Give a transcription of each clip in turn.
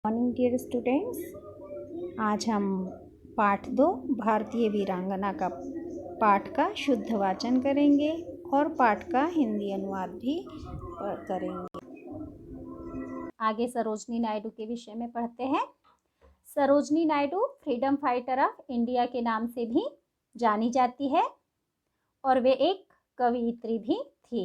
Morning dear students, आज हम पाठ 2 भारतीय वीरांगना का पाठ का शुद्ध वाचन करेंगे और पाठ का हिंदी अनुवाद भी करेंगे। आगे सरोजनी नायडू के विषय में पढ़ते हैं। Sarojini Naidu freedom fighter of India के नाम से भी जानी जाती है और वे एक कवयित्री भी थी।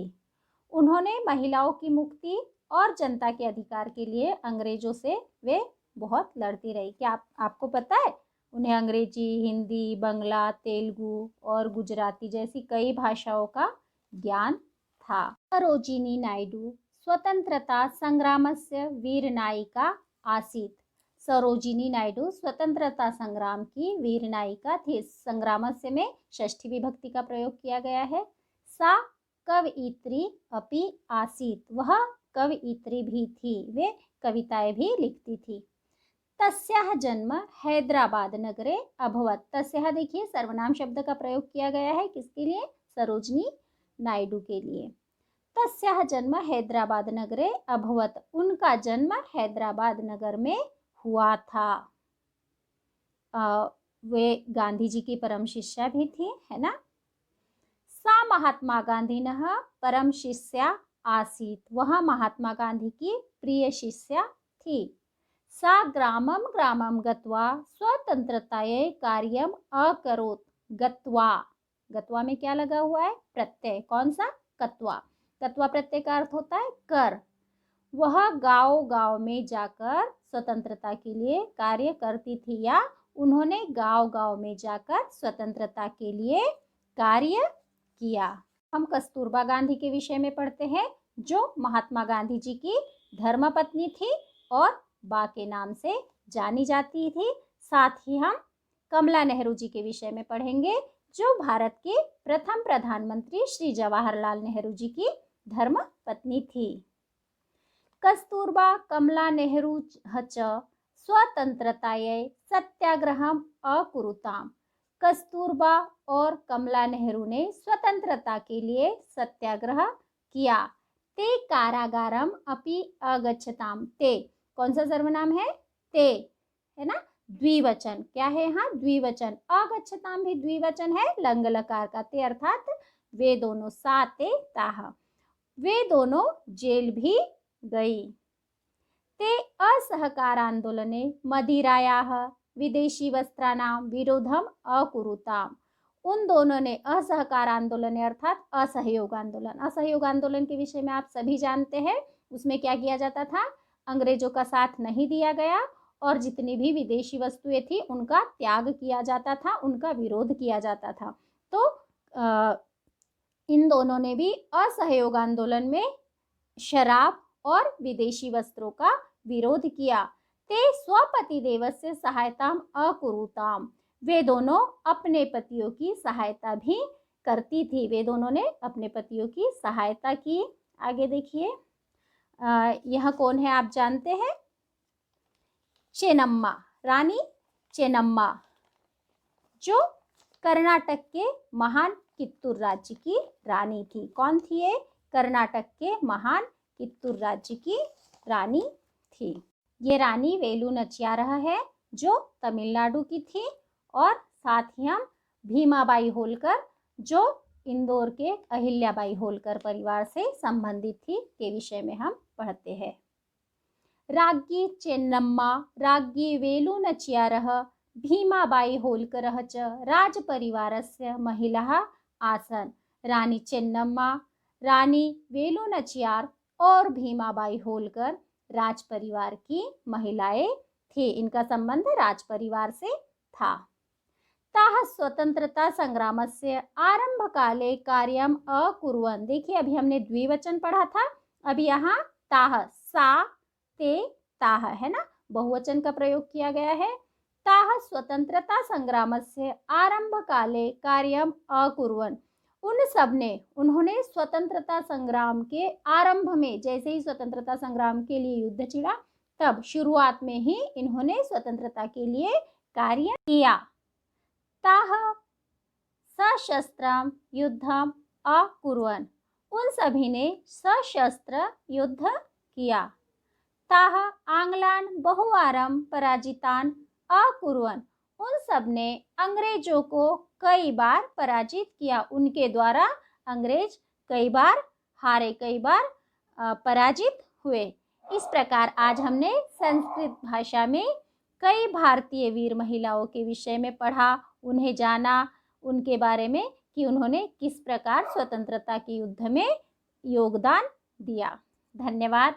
उन्होंने महिलाओं की मुक्ति और जनता के अधिकार के लिए अंग्रेजों से वे बहुत लड़ती रही। क्या आपको पता है उन्हें अंग्रेजी, हिंदी, बंगला, तेलुगु और गुजराती जैसी कई भाषाओं का ज्ञान था। सरोजिनी नायडू स्वतंत्रता संग्रामस्य वीरनायिका आसीत्। सरोजिनी नायडू स्वतंत्रता संग्राम की वीरनायिका थी। संग्रामस्य में षष्ठी विभक्ति का प्रयोग किया गया है। सा कवयित्री अपि आसीत्, वह कवयित्री भी थी, वे कविताएं भी लिखती थी। तस्याः जन्म हैदराबाद नगरे अभवत्। तस्याः देखिए सर्वनाम शब्द का प्रयोग किया गया है, किसके लिए? सरोजनी नायडू के लिए। तस्याः जन्म हैदराबाद नगरे अभवत्, उनका जन्म हैदराबाद नगर में हुआ था। वे गांधी जी की परम शिष्या भी थी, है ना। सा महात्मा गांधीनः परम शिष्या आसीत्, वह महात्मा गांधी की प्रिय शिष्या थी। सा ग्रामं ग्रामं गत्वा स्वतंत्रतायै कार्यम अकरोत्। गत्वा, गत्वा में क्या लगा हुआ है? प्रत्यय। कौन सा? कत्वा। कत्वा प्रत्यय का अर्थ होता है कर। वह गांव गांव में जाकर स्वतंत्रता के लिए कार्य करती थी, या उन्होंने गांव गांव में जाकर स्वतंत्रता के लिए कार्य किया। हम कस्तूरबा गांधी के विषय में पढ़ते हैं, जो महात्मा गांधी जी की धर्मपत्नी थी और बा के नाम से जानी जाती थी। साथ ही हम कमला नेहरू जी के विषय में पढ़ेंगे, जो भारत के प्रथम प्रधानमंत्री श्री जवाहरलाल नेहरू जी की धर्मपत्नी थी। कस्तूरबा कमला नेहरू च स्वतंत्रतायै सत्याग्रहम् अकुरुताम्। कस्तूरबा और कमला नेहरू ने स्वतंत्रता के लिए सत्याग्रह किया। ते कारागारम अपि अगच्छताम। ते कौन सा सर्वनाम है? ते, है ना, द्विवचन। क्या है? हाँ, द्विवचन। अगच्छताम भी द्विवचन है, लंग लकार का ते, अर्थात वे दोनों, सा ते ताह, वे दोनों जेल भी गई। ते असहकार आंदोलने मदिरायाः विदेशी वस्त्राणां विरोधम अकुरुताम। उन दोनों ने असहकार आंदोलन अर्थात असहयोग आंदोलन, असहयोग आंदोलन के विषय में आप सभी जानते हैं। उसमें क्या किया जाता था? अंग्रेजों का साथ नहीं दिया गया और जितनी भी विदेशी वस्तुएं थी उनका त्याग किया जाता था, उनका विरोध किया जाता था। तो इन दोनों ने भी असहयोग आंदोलन में शराब और विदेशी वस्त्रों का विरोध किया। ते स्वपति देवस्य सहायताम अकुरुताम। वे दोनों अपने पतियों की सहायता भी करती थी, वे दोनों ने अपने पतियों की सहायता की। आगे देखिए, यह कौन है आप जानते हैं? चेन्नम्मा, रानी चेन्नम्मा, जो कर्नाटक के महान कित्तूर राज्य की रानी थी। कौन थी ये? कर्नाटक के महान कित्तूर राज्य की रानी थी। ये रानी वेलु नचियारह है, जो तमिलनाडु की थी। और साथ ही हम भीमाबाई होलकर, जो इंदौर के अहिल्याबाई होलकर परिवार से संबंधित थी, के विषय में हम पढ़ते हैं। राज्ञी चेन्नम्मा, राज्ञी वेलु नचियारह, भीमाबाई होलकरः च राजपरिवारस्य महिलाः आसन्। रानी चेन्नम्मा, रानी वेलु नचियार और भीमाबाई होलकर राज परिवार की महिलाएं थी। इनका संबंध राज परिवार से था। ताः स्वतंत्रता संग्रामस्य आरंभ काले कार्यम अकुर्वन्। देखिए, अभी हमने द्विवचन पढ़ा था, अभी यहाँ ताः, सा ते ताः, है ना, बहुवचन का प्रयोग किया गया है। ताः स्वतंत्रता संग्रामस्य आरंभ काले कार्यम अकुर्वन्। उन सब ने, उन्होंने स्वतंत्रता संग्राम के आरंभ में, जैसे ही स्वतंत्रता संग्राम के लिए युद्ध छिड़ा, तब शुरुआत में ही इन्होंने स्वतंत्रता के लिए कार्य किया। ताः सशस्त्रम युद्धम अकुर्वन्। उन सभी ने सशस्त्र युद्ध किया। ताः आंग्लान बहुवारं पराजितान अकुर्वन्। उन सब ने अंग्रेजों को कई बार पराजित किया। उनके द्वारा अंग्रेज कई बार हारे, कई बार पराजित हुए। इस प्रकार आज हमने संस्कृत भाषा में कई भारतीय वीर महिलाओं के विषय में पढ़ा, उन्हें जाना, उनके बारे में कि उन्होंने किस प्रकार स्वतंत्रता के युद्ध में योगदान दिया। धन्यवाद।